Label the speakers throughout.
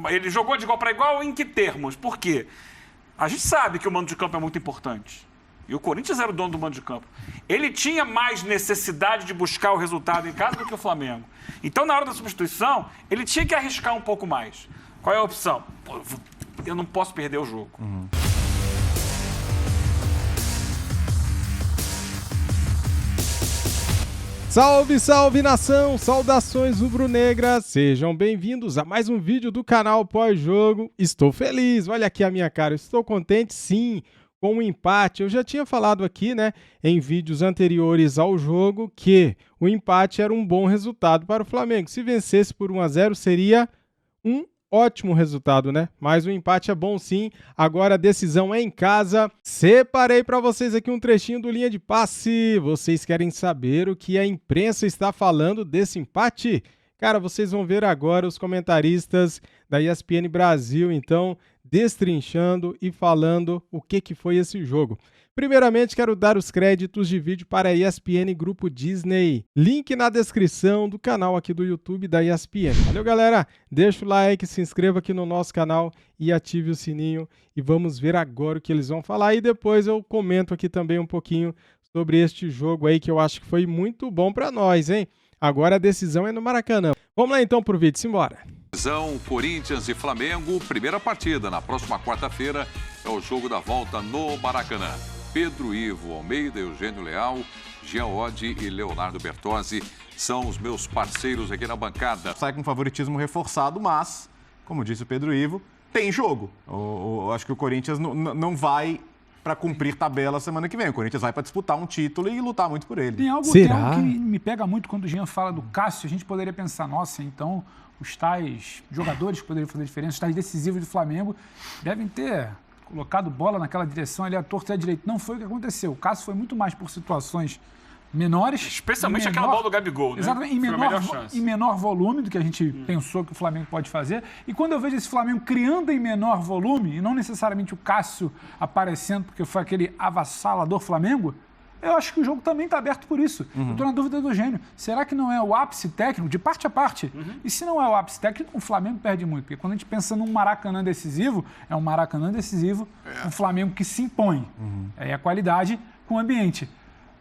Speaker 1: Ele jogou de igual para igual em que termos? Por quê? A gente sabe que o mando de campo é muito importante. E o Corinthians era o dono do mando de campo. Ele tinha mais necessidade de buscar o resultado em casa do que o Flamengo. Então, na hora da substituição, ele tinha que arriscar um pouco mais. Qual é a opção? Pô, eu não posso perder o jogo.
Speaker 2: Salve, salve nação! Saudações rubro-negras! Sejam bem-vindos a mais um vídeo do canal Pós-Jogo. Estou feliz, olha aqui a minha cara, estou contente sim com o empate. Eu já tinha falado aqui, né, em vídeos anteriores ao jogo, que o empate era um bom resultado para o Flamengo. Se vencesse por 1-0 seria um ótimo resultado, né? Mas o empate é bom sim. Agora a decisão é em casa. Separei para vocês aqui um trechinho do Linha de Passe. Vocês querem saber o que a imprensa está falando desse empate? Cara, vocês vão ver agora os comentaristas da ESPN Brasil, então, destrinchando e falando o que foi esse jogo. Primeiramente, quero dar os créditos de vídeo para a ESPN Grupo Disney. Link na descrição do canal aqui do YouTube da ESPN. Valeu, galera! Deixa o like, se inscreva aqui no nosso canal e ative o sininho. E vamos ver agora o que eles vão falar. E depois eu comento aqui também um pouquinho sobre este jogo aí, que eu acho que foi muito bom para nós, hein? Agora a decisão é no Maracanã. Vamos lá então pro vídeo, simbora!
Speaker 3: Corinthians e Flamengo, primeira partida. Na próxima quarta-feira é o jogo da volta no Maracanã. Pedro Ivo Almeida, Eugênio Leal, Jean Oddi e Leonardo Bertozzi são os meus parceiros aqui na bancada.
Speaker 4: Sai com favoritismo reforçado, mas, como disse o Pedro Ivo, tem jogo. Eu acho que o Corinthians não vai para cumprir tabela semana que vem. O Corinthians vai para disputar um título e lutar muito por ele.
Speaker 5: Tem algo que me pega muito quando o Jean fala do Cássio. A gente poderia pensar, nossa, então os tais jogadores que poderiam fazer diferença, os tais decisivos do Flamengo, devem ter colocado bola naquela direção ali, à torta e à direita. Não foi o que aconteceu. O Cássio foi muito mais por situações menores.
Speaker 1: Especialmente aquela bola do Gabigol, né?
Speaker 5: Exatamente, em menor volume do que a gente pensou que o Flamengo pode fazer. E quando eu vejo esse Flamengo criando em menor volume, e não necessariamente o Cássio aparecendo, porque foi aquele avassalador Flamengo, eu acho que o jogo também está aberto por isso. Eu estou na dúvida do Eugênio. Será que não é o ápice técnico, de parte a parte? E se não é o ápice técnico, o Flamengo perde muito. Porque quando a gente pensa num Maracanã decisivo, é um Maracanã decisivo, um Flamengo que se impõe. É a qualidade com o ambiente.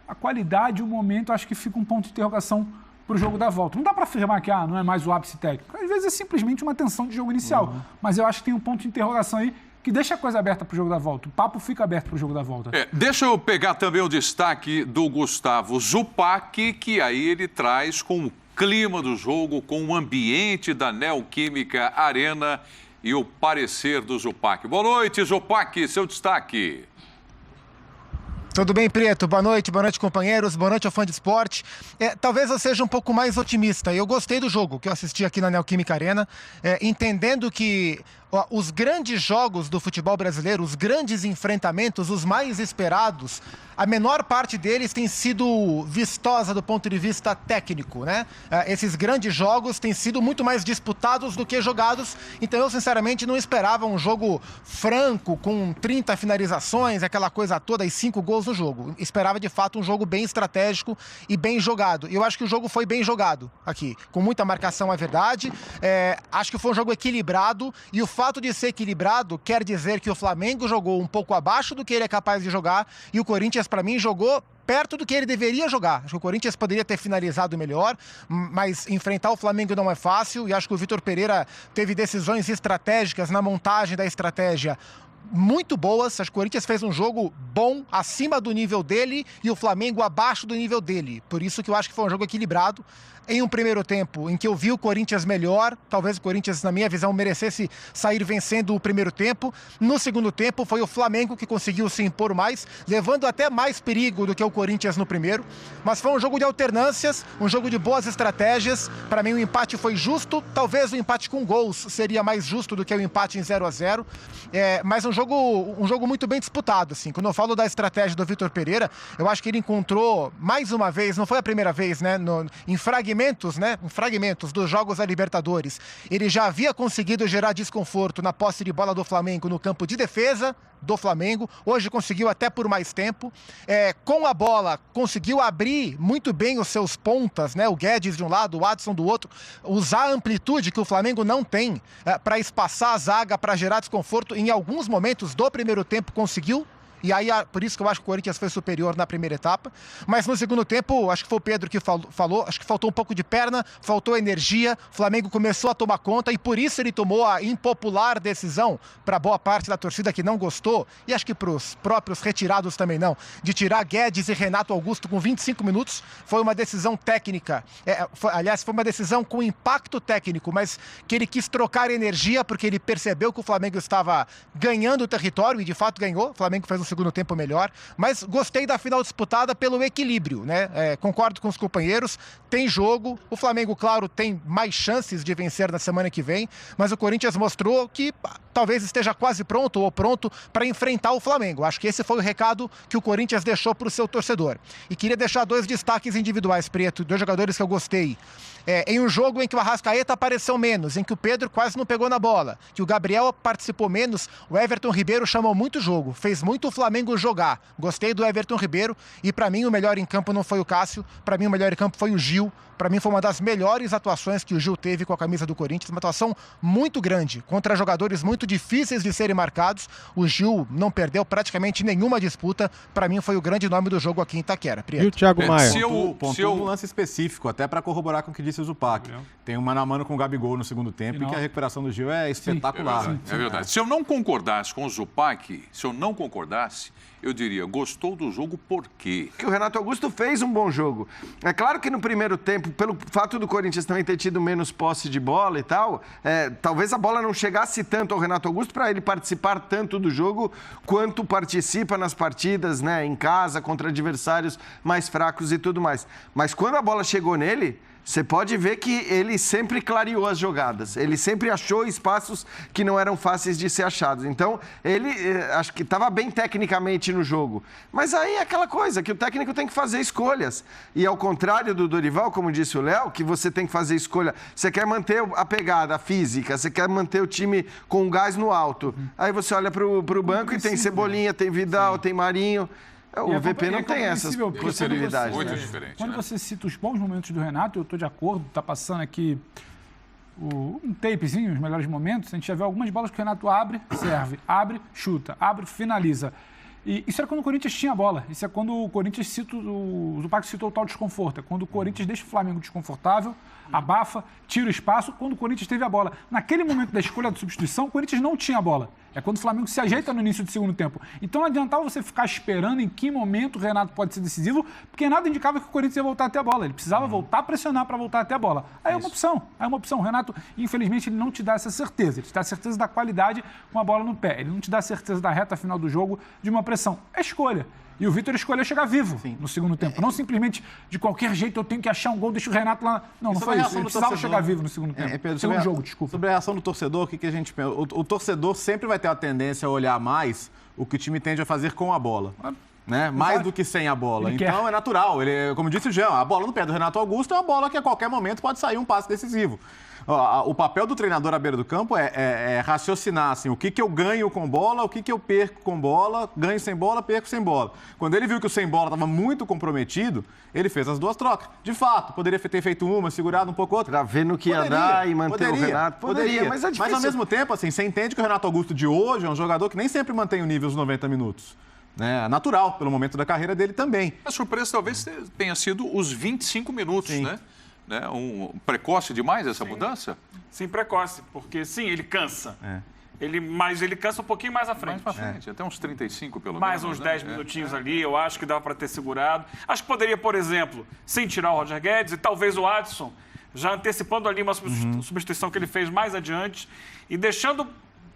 Speaker 5: A qualidade, o momento, acho que fica um ponto de interrogação para o jogo da volta. Não dá para afirmar que não é mais o ápice técnico. Às vezes é simplesmente uma tensão de jogo inicial. Mas eu acho que tem um ponto de interrogação aí que deixa a coisa aberta para o jogo da volta. O papo fica aberto para o jogo da volta.
Speaker 3: Deixa eu pegar também o destaque do Gustavo Zupac, que aí ele traz com o clima do jogo, com o ambiente da Neoquímica Arena e o parecer do Zupac. Boa noite, Zupac, seu destaque.
Speaker 6: Tudo bem, Preto? Boa noite, companheiros, boa noite ao fã de esporte. Talvez eu seja um pouco mais otimista. Eu gostei do jogo que eu assisti aqui na Neoquímica Arena, entendendo que os grandes jogos do futebol brasileiro, os grandes enfrentamentos, os mais esperados, a menor parte deles tem sido vistosa do ponto de vista técnico, né? Esses grandes jogos têm sido muito mais disputados do que jogados, então eu sinceramente não esperava um jogo franco, com 30 finalizações, aquela coisa toda e 5 gols no jogo. Esperava de fato um jogo bem estratégico e bem jogado. Eu acho que o jogo foi bem jogado aqui, com muita marcação, é verdade. Acho que foi um jogo equilibrado e o fato de ser equilibrado quer dizer que o Flamengo jogou um pouco abaixo do que ele é capaz de jogar e o Corinthians, para mim, jogou perto do que ele deveria jogar. Acho que o Corinthians poderia ter finalizado melhor, mas enfrentar o Flamengo não é fácil e acho que o Vitor Pereira teve decisões estratégicas na montagem da estratégia muito boas. Acho que o Corinthians fez um jogo bom, acima do nível dele, e o Flamengo abaixo do nível dele. Por isso que eu acho que foi um jogo equilibrado. Em um primeiro tempo em que eu vi o Corinthians melhor, talvez o Corinthians, na minha visão, merecesse sair vencendo o primeiro tempo. No segundo tempo foi o Flamengo que conseguiu se impor mais, levando até mais perigo do que o Corinthians no primeiro. Mas foi um jogo de alternâncias, um jogo de boas estratégias. Para mim o empate foi justo, talvez o empate com gols seria mais justo do que o empate em 0-0. Mas um um jogo muito bem disputado, assim. Quando eu falo da estratégia do Vitor Pereira, eu acho que ele encontrou, mais uma vez, não foi a primeira vez, né? Em fragmentos, né? Em fragmentos dos jogos da Libertadores. Ele já havia conseguido gerar desconforto na posse de bola do Flamengo no campo de defesa do Flamengo. Hoje conseguiu até por mais tempo. Com a bola, conseguiu abrir muito bem os seus pontas, né? O Guedes de um lado, o Adson do outro. Usar a amplitude que o Flamengo não tem para espaçar a zaga, para gerar desconforto. Em alguns momentos do primeiro tempo conseguiu. E aí, por isso que eu acho que o Corinthians foi superior na primeira etapa. Mas no segundo tempo, acho que foi o Pedro que falou, acho que faltou um pouco de perna, faltou energia. O Flamengo começou a tomar conta e por isso ele tomou a impopular decisão, para boa parte da torcida que não gostou, e acho que para os próprios retirados também não, de tirar Guedes e Renato Augusto com 25 minutos. Foi uma decisão técnica, aliás, foi uma decisão com impacto técnico, mas que ele quis trocar energia porque ele percebeu que o Flamengo estava ganhando o território e de fato ganhou. O Flamengo fez um segundo tempo melhor, mas gostei da final disputada pelo equilíbrio, né? Concordo com os companheiros, tem jogo, o Flamengo, claro, tem mais chances de vencer na semana que vem, mas o Corinthians mostrou que talvez esteja quase pronto ou pronto para enfrentar o Flamengo. Acho que esse foi o recado que o Corinthians deixou para o seu torcedor. E queria deixar 2 destaques individuais, Preto, 2 jogadores que eu gostei. Em um jogo em que o Arrascaeta apareceu menos, em que o Pedro quase não pegou na bola, que o Gabriel participou menos, o Everton Ribeiro chamou muito jogo, fez muito o Flamengo jogar. Gostei do Everton Ribeiro e para mim o melhor em campo não foi o Cássio, para mim o melhor em campo foi o Gil. Para mim foi uma das melhores atuações que o Gil teve com a camisa do Corinthians, uma atuação muito grande, contra jogadores muito difíceis de serem marcados. O Gil não perdeu praticamente nenhuma disputa, para mim foi o grande nome do jogo aqui em Itaquera. Prieto.
Speaker 2: E o Thiago Maia?
Speaker 4: Pontuou um lance específico, até para corroborar com o que disse o Zupac. Tem um mano a mano com o Gabigol no segundo tempo e que a recuperação do Gil é espetacular.
Speaker 3: É verdade. Se eu não concordasse com o Zupac, eu diria, gostou do jogo por quê?
Speaker 7: Que o Renato Augusto fez um bom jogo. É claro que no primeiro tempo, pelo fato do Corinthians também ter tido menos posse de bola e tal, talvez a bola não chegasse tanto ao Renato Augusto para ele participar tanto do jogo quanto participa nas partidas, né, em casa, contra adversários mais fracos e tudo mais. Mas quando a bola chegou nele, você pode ver que ele sempre clareou as jogadas. Ele sempre achou espaços que não eram fáceis de ser achados. Então, ele acho que estava bem tecnicamente no jogo. Mas aí é aquela coisa que o técnico tem que fazer escolhas. E ao contrário do Dorival, como disse o Léo, que você tem que fazer escolha. Você quer manter a pegada, a física, você quer manter o time com gás no alto. Aí você olha para o banco e tem Cebolinha, tem Vidal, tem Marinho. O VP não tem essas possibilidades.
Speaker 3: Muito diferente.
Speaker 5: Quando você cita os bons momentos do Renato, eu estou de acordo, está passando aqui um tapezinho, os melhores momentos, a gente já vê algumas bolas que o Renato abre, serve, abre, chuta, abre, finaliza. E isso era quando o Corinthians tinha a bola. Isso é quando o Corinthians cita, o Zupac citou o tal desconforto. É quando o Corinthians deixa o Flamengo desconfortável, abafa, tira o espaço, quando o Corinthians teve a bola. Naquele momento da escolha de substituição, o Corinthians não tinha a bola. É quando o Flamengo se ajeita no início do segundo tempo. Então não adiantava você ficar esperando em que momento o Renato pode ser decisivo, porque nada indicava que o Corinthians ia voltar até a bola. Ele precisava voltar a pressionar para voltar até a bola. Aí é uma opção. O Renato, infelizmente, ele não te dá essa certeza. Ele te dá a certeza da qualidade com a bola no pé. Ele não te dá a certeza da reta final do jogo de uma pressão. É escolha. E o Vitor escolheu chegar vivo no segundo tempo. Não simplesmente, de qualquer jeito, eu tenho que achar um gol, deixa o Renato lá. Não foi isso. Ele precisava chegar vivo no segundo tempo.
Speaker 4: Pedro,
Speaker 5: segundo jogo, desculpa.
Speaker 4: Sobre a reação do torcedor, o que a gente pensa? O torcedor sempre vai ter a tendência a olhar mais o que o time tende a fazer com a bola. Né? Mais do que sem a bola. Então é natural. Como disse o Jean, a bola no pé do Renato Augusto é uma bola que a qualquer momento pode sair um passe decisivo. O papel do treinador à beira do campo é raciocinar assim, o que eu ganho com bola, o que eu perco com bola, ganho sem bola, perco sem bola. Quando ele viu que o sem bola estava muito comprometido, ele fez as duas trocas. De fato, poderia ter feito uma, segurado um pouco outra.
Speaker 7: Pra ver no que ia dar e manter o Renato. Poderia, mas é difícil.
Speaker 4: Mas ao mesmo tempo, assim, você entende que o Renato Augusto de hoje é um jogador que nem sempre mantém o nível dos 90 minutos. É natural, pelo momento da carreira dele também.
Speaker 3: A surpresa talvez tenha sido os 25 minutos, né? Precoce demais essa mudança?
Speaker 1: Sim, precoce, porque sim, ele cansa. Mas ele cansa um pouquinho mais à frente.
Speaker 3: Mais pra frente, até uns 35 pelo
Speaker 1: mais
Speaker 3: menos.
Speaker 1: Mais uns 10 minutinhos ali, eu acho que dava para ter segurado. Acho que poderia, por exemplo, sem tirar o Roger Guedes e talvez o Adson, já antecipando ali uma substituição que ele fez mais adiante e deixando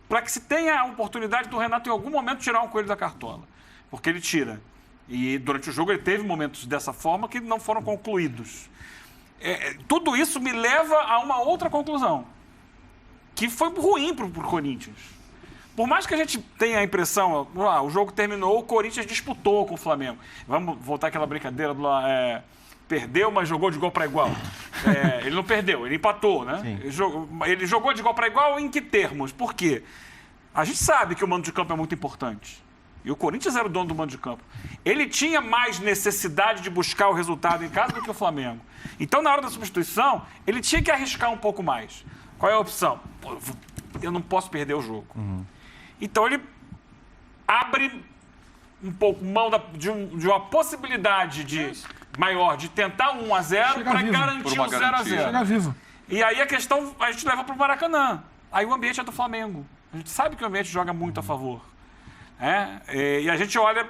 Speaker 1: para que se tenha a oportunidade do Renato em algum momento tirar um coelho da cartola. Porque ele tira. E durante o jogo ele teve momentos dessa forma que não foram concluídos. Tudo isso me leva a uma outra conclusão, que foi ruim para o Corinthians. Por mais que a gente tenha a impressão, o jogo terminou, o Corinthians disputou com o Flamengo. Vamos voltar àquela brincadeira do perdeu, mas jogou de igual para igual. Ele não perdeu, ele empatou, né? Ele jogou de igual para igual em que termos? Por quê? A gente sabe que o mando de campo é muito importante. E o Corinthians era o dono do mando de campo. Ele tinha mais necessidade de buscar o resultado em casa do que o Flamengo. Então, na hora da substituição, ele tinha que arriscar um pouco mais. Qual é a opção? Eu não posso perder o jogo. Então, ele abre um pouco mão de uma possibilidade maior de tentar 1-0 para garantir o 0-0.
Speaker 5: Chega vivo.
Speaker 1: E aí a questão a gente leva para o Maracanã. Aí o ambiente é do Flamengo. A gente sabe que o ambiente joga muito a favor. E a gente olha,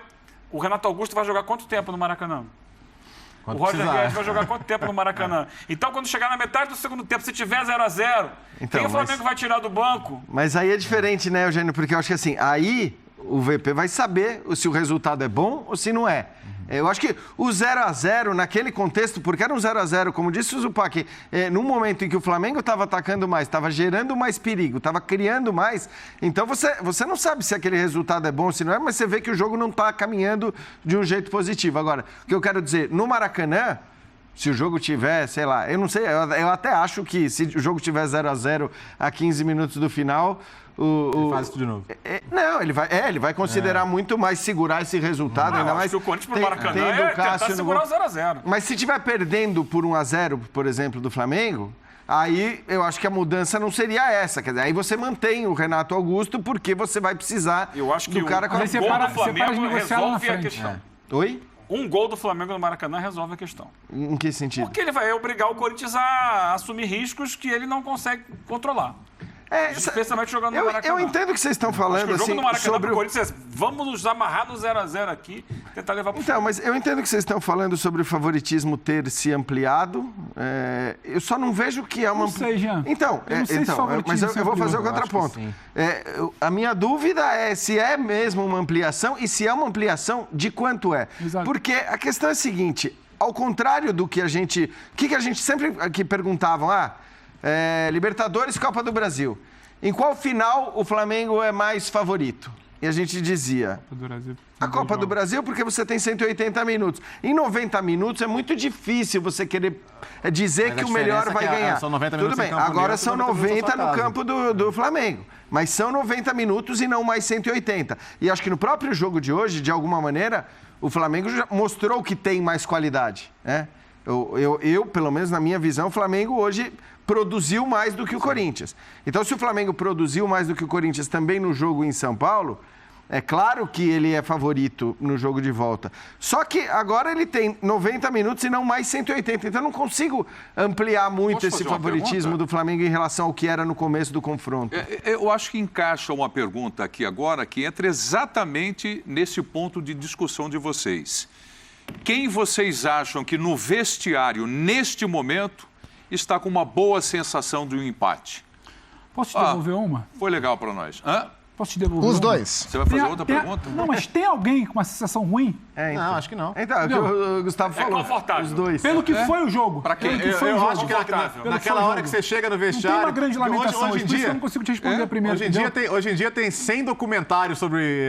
Speaker 1: o Renato Augusto vai jogar quanto tempo no Maracanã? O Roger Guedes vai jogar quanto tempo no Maracanã? Então, quando chegar na metade do segundo tempo, se tiver 0-0, quem o Flamengo vai tirar do banco?
Speaker 7: Mas aí é diferente, né, Eugênio? Porque eu acho que assim, aí o VP vai saber se o resultado é bom ou se não é. Eu acho que o 0-0 naquele contexto, porque era um 0-0, como disse o Zupac, num momento em que o Flamengo estava atacando mais, estava gerando mais perigo, estava criando mais, então você não sabe se aquele resultado é bom ou se não é, mas você vê que o jogo não está caminhando de um jeito positivo. Agora, o que eu quero dizer, no Maracanã, se o jogo tiver, sei lá, eu não sei, eu até acho que se o jogo tiver 0-0 a 15 minutos do final...
Speaker 4: Ele faz isso de novo.
Speaker 7: Não, ele vai considerar muito mais segurar esse resultado. Ainda mais
Speaker 1: que o Corinthians pro Maracanã tentar segurar o 0-0.
Speaker 7: Mas se estiver perdendo por 1-0, por exemplo, do Flamengo, aí eu acho que a mudança não seria essa. Quer dizer, aí você mantém o Renato Augusto porque você vai precisar do cara com a
Speaker 1: gol do Flamengo resolve a questão.
Speaker 7: Oi?
Speaker 1: Um gol do Flamengo no Maracanã resolve a questão.
Speaker 7: Em que sentido?
Speaker 1: Porque ele vai obrigar o Corinthians a assumir riscos que ele não consegue controlar. Especialmente jogando no Maracanã.
Speaker 7: Eu entendo o que vocês estão falando.
Speaker 1: O jogo
Speaker 7: assim,
Speaker 1: no Maracanã
Speaker 7: sobre
Speaker 1: pro Corinthians, vamos nos amarrar no 0-0 aqui, tentar levar pro
Speaker 7: Então, mas eu entendo que vocês estão falando sobre o favoritismo ter se ampliado. Eu só não vejo que é uma...
Speaker 5: Não sei, Jean.
Speaker 7: Então, mas eu vou fazer o contraponto. A minha dúvida é se é mesmo uma ampliação e se é uma ampliação, de quanto é.
Speaker 5: Exato.
Speaker 7: Porque a questão é a seguinte, ao contrário do que a gente... O que a gente sempre aqui perguntavam? Libertadores, Copa do Brasil. Em qual final o Flamengo é mais favorito? E a gente dizia... A Copa do Brasil, porque você tem 180 minutos. Em 90 minutos é muito difícil você querer dizer que o melhor vai ganhar.
Speaker 4: São 90 minutos.
Speaker 7: Tudo bem, agora são 90 no campo do Flamengo. Mas são 90 minutos e não mais 180. E acho que no próprio jogo de hoje, de alguma maneira, o Flamengo já mostrou que tem mais qualidade, né? Eu, pelo menos na minha visão, o Flamengo hoje produziu mais do que o Corinthians. Então, se o Flamengo produziu mais do que o Corinthians também no jogo em São Paulo, é claro que ele é favorito no jogo de volta. Só que agora ele tem 90 minutos e não mais 180. Então, eu não consigo ampliar muito esse favoritismo do Flamengo em relação ao que era no começo do confronto.
Speaker 3: Eu acho que encaixa uma pergunta aqui agora que entra exatamente nesse ponto de discussão de vocês. Quem vocês acham que no vestiário, neste momento, está com uma boa sensação de um empate?
Speaker 5: Posso te devolver uma?
Speaker 3: Foi legal para nós.
Speaker 5: Posso te devolver
Speaker 6: Os
Speaker 5: uma?
Speaker 6: dois.
Speaker 3: Você vai fazer outra pergunta?
Speaker 5: Não, mas tem alguém com uma sensação ruim?
Speaker 7: Então.
Speaker 4: Não, acho que não.
Speaker 7: Então, é o que o Gustavo falou.
Speaker 1: confortável.
Speaker 7: Os dois.
Speaker 5: Pelo que foi o jogo.
Speaker 3: Pra quem?
Speaker 4: Eu acho que naquela hora que você chega no vestiário...
Speaker 5: Não tem uma grande lamentação,
Speaker 4: hoje em
Speaker 5: por isso que
Speaker 4: dia,
Speaker 5: eu não consigo te responder primeiro.
Speaker 4: Hoje em dia tem 100 documentários sobre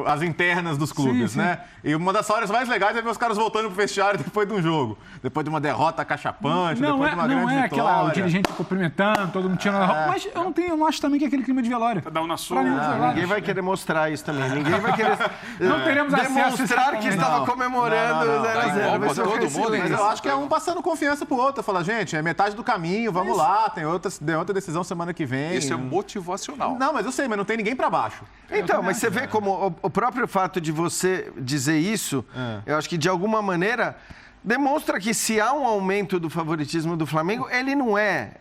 Speaker 4: as internas dos clubes,
Speaker 5: Sim,
Speaker 4: né? E uma das horas mais legais é ver os caras voltando pro vestiário depois de um jogo. Depois de uma derrota cachapante, depois de uma grande vitória.
Speaker 5: Aquela, o dirigente cumprimentando, todo mundo tirando a roupa. Mas eu não acho também que é aquele clima de velório.
Speaker 1: Cada um na sua.
Speaker 7: Ninguém vai querer mostrar isso também. Ninguém vai querer
Speaker 5: Não teremos acesso
Speaker 7: demonstrar que estava comemorando o 0-0.
Speaker 3: Mas
Speaker 4: eu acho que é um passando confiança pro outro. Fala, gente, é metade do caminho, vamos lá, tem outra decisão semana que vem.
Speaker 3: Isso é motivacional.
Speaker 4: Não, mas eu sei, mas não tem ninguém pra baixo.
Speaker 7: Então, mas você vê como o próprio fato de você dizer isso, eu acho que de alguma maneira demonstra que se há um aumento do favoritismo do Flamengo, ele não é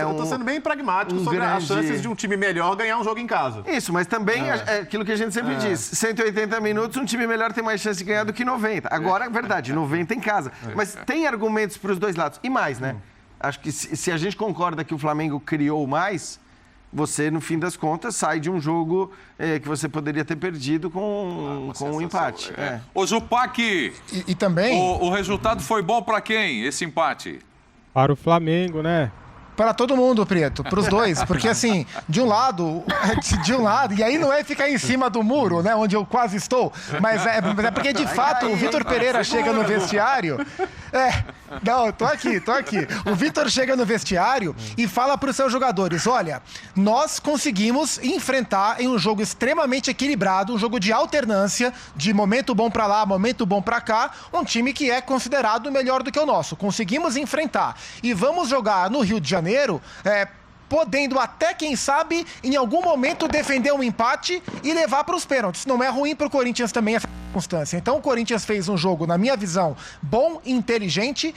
Speaker 4: Eu tô sendo bem pragmático sobre as chances de um time melhor ganhar um jogo em casa.
Speaker 7: Isso, mas também é aquilo que a gente sempre diz, 180 minutos, um time melhor tem mais chance de ganhar do que 90. Agora, é verdade, 90 em casa. Mas tem argumentos para os dois lados. E mais, né? Acho que se a gente concorda que o Flamengo criou mais, você, no fim das contas, sai de um jogo que você poderia ter perdido com um empate.
Speaker 3: Ô, Zupac,
Speaker 6: E também...
Speaker 3: o resultado foi bom para quem, esse empate?
Speaker 2: Para o Flamengo, né?
Speaker 6: Para todo mundo, Prieto, para os dois, porque assim, de um lado, e aí não é ficar em cima do muro, né, onde eu quase estou, mas é porque de fato o Vitor Pereira chega no vestiário, não, tô aqui. O Vitor chega no vestiário e fala para os seus jogadores, olha, nós conseguimos enfrentar em um jogo extremamente equilibrado, um jogo de alternância, de momento bom para lá, momento bom para cá, um time que é considerado melhor do que o nosso. Conseguimos enfrentar e vamos jogar no Rio de Janeiro, podendo até, quem sabe, em algum momento defender um empate e levar para os pênaltis. Não é ruim para o Corinthians também essa circunstância. Então o Corinthians fez um jogo, na minha visão, bom, inteligente,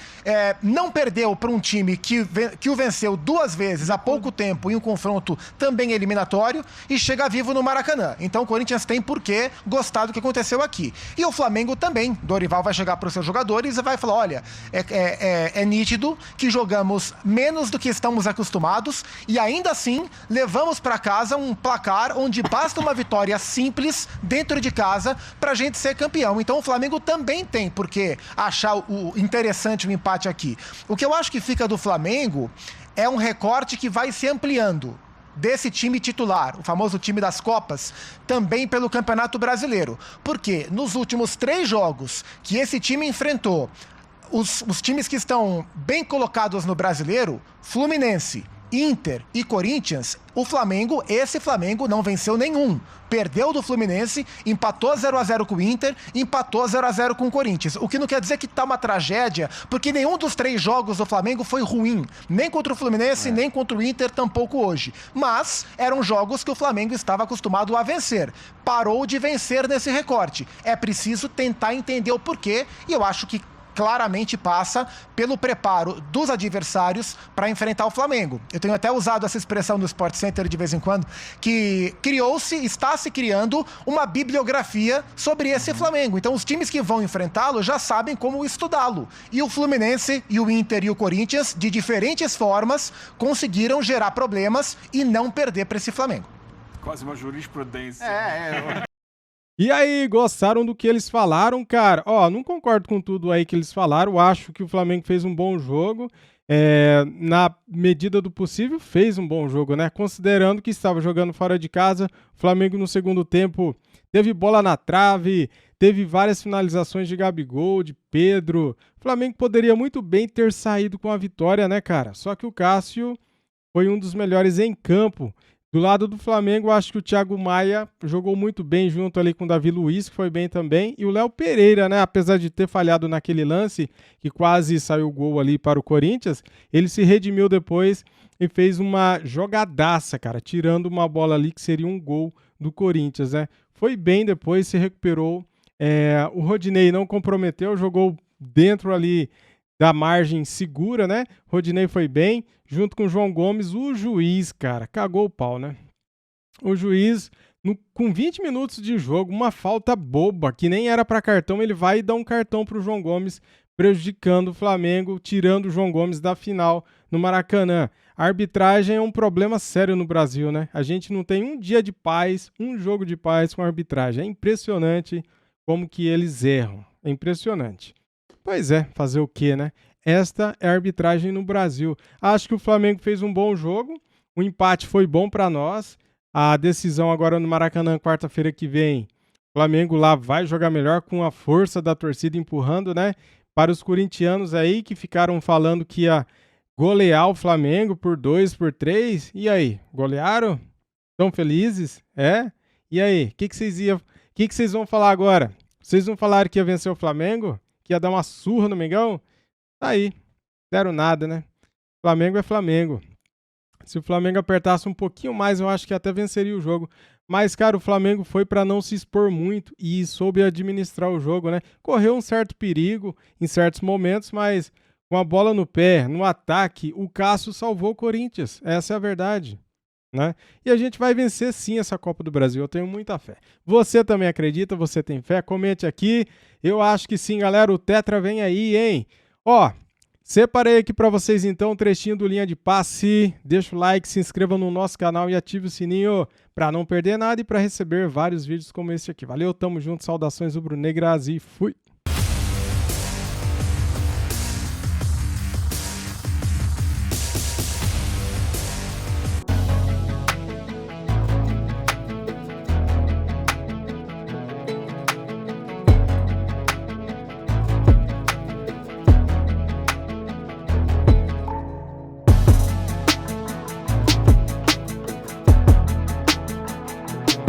Speaker 6: não perdeu para um time que o venceu 2 vezes há pouco tempo em um confronto também eliminatório e chega vivo no Maracanã. Então o Corinthians tem por que gostar do que aconteceu aqui. E o Flamengo também. Dorival vai chegar para os seus jogadores e vai falar, olha, é nítido que jogamos menos do que estamos acostumados e ainda assim levamos para casa um placar onde basta uma vitória simples dentro de casa para a gente ser campeão. Então o Flamengo também tem por que achar o interessante o empate aqui. O que eu acho que fica do Flamengo é um recorte que vai se ampliando desse time titular, o famoso time das Copas, também pelo Campeonato Brasileiro. Porque nos últimos 3 jogos que esse time enfrentou, os times que estão bem colocados no Brasileiro, Fluminense, Inter e Corinthians, esse Flamengo não venceu nenhum. Perdeu do Fluminense, empatou 0-0 com o Inter, empatou 0-0 com o Corinthians. O que não quer dizer que tá uma tragédia, porque nenhum dos 3 jogos do Flamengo foi ruim. Nem contra o Fluminense, nem contra o Inter, tampouco hoje. Mas eram jogos que o Flamengo estava acostumado a vencer. Parou de vencer nesse recorte. É preciso tentar entender o porquê, e eu acho que claramente passa pelo preparo dos adversários para enfrentar o Flamengo. Eu tenho até usado essa expressão no Sport Center de vez em quando, que está se criando uma bibliografia sobre esse Flamengo. Então os times que vão enfrentá-lo já sabem como estudá-lo. E o Fluminense, e o Inter e o Corinthians, de diferentes formas, conseguiram gerar problemas e não perder para esse Flamengo.
Speaker 1: Quase uma jurisprudência.
Speaker 2: E aí, gostaram do que eles falaram, cara? Ó, não concordo com tudo aí que eles falaram. Acho que o Flamengo fez um bom jogo. Na medida do possível, fez um bom jogo, né? Considerando que estava jogando fora de casa, o Flamengo no segundo tempo teve bola na trave, teve várias finalizações de Gabigol, de Pedro. O Flamengo poderia muito bem ter saído com a vitória, né, cara? Só que o Cássio foi um dos melhores em campo. Do lado do Flamengo, acho que o Thiago Maia jogou muito bem junto ali com o Davi Luiz, que foi bem também. E o Léo Pereira, né? Apesar de ter falhado naquele lance, que quase saiu o gol ali para o Corinthians, ele se redimiu depois e fez uma jogadaça, cara, tirando uma bola ali que seria um gol do Corinthians, né? Foi bem depois, se recuperou. O Rodinei não comprometeu, jogou dentro ali da margem segura, né? Rodinei foi bem, junto com o João Gomes. O juiz, cara, cagou o pau, né? O juiz, com 20 minutos de jogo, uma falta boba, que nem era para cartão, ele vai dar um cartão pro João Gomes, prejudicando o Flamengo, tirando o João Gomes da final no Maracanã. A arbitragem é um problema sério no Brasil, né? A gente não tem um dia de paz, um jogo de paz com a arbitragem. É impressionante como que eles erram. É impressionante. Pois é, fazer o quê, né? Esta é a arbitragem no Brasil. Acho que o Flamengo fez um bom jogo, o empate foi bom para nós. A decisão agora no Maracanã, quarta-feira que vem, o Flamengo lá vai jogar melhor com a força da torcida empurrando, né? Para os corintianos aí que ficaram falando que ia golear o Flamengo por 2, por 3. E aí, golearam? Estão felizes? E aí, o que vocês vão falar agora? Vocês não falaram que ia vencer o Flamengo? Que ia dar uma surra no Mengão? Tá aí, deram nada, né? Flamengo é Flamengo. Se o Flamengo apertasse um pouquinho mais, eu acho que até venceria o jogo. Mas, cara, o Flamengo foi para não se expor muito e soube administrar o jogo, né? Correu um certo perigo em certos momentos, mas com a bola no pé, no ataque, o Cássio salvou o Corinthians. Essa é a verdade, né? E a gente vai vencer sim essa Copa do Brasil, eu tenho muita fé. Você também acredita? Você tem fé? Comente aqui. Eu acho que sim, galera, o Tetra vem aí, hein? Ó, separei aqui para vocês então um trechinho do Linha de Passe. Deixa o like, se inscreva no nosso canal e ative o sininho para não perder nada e para receber vários vídeos como esse aqui. Valeu, tamo junto, saudações rubro-negras e fui!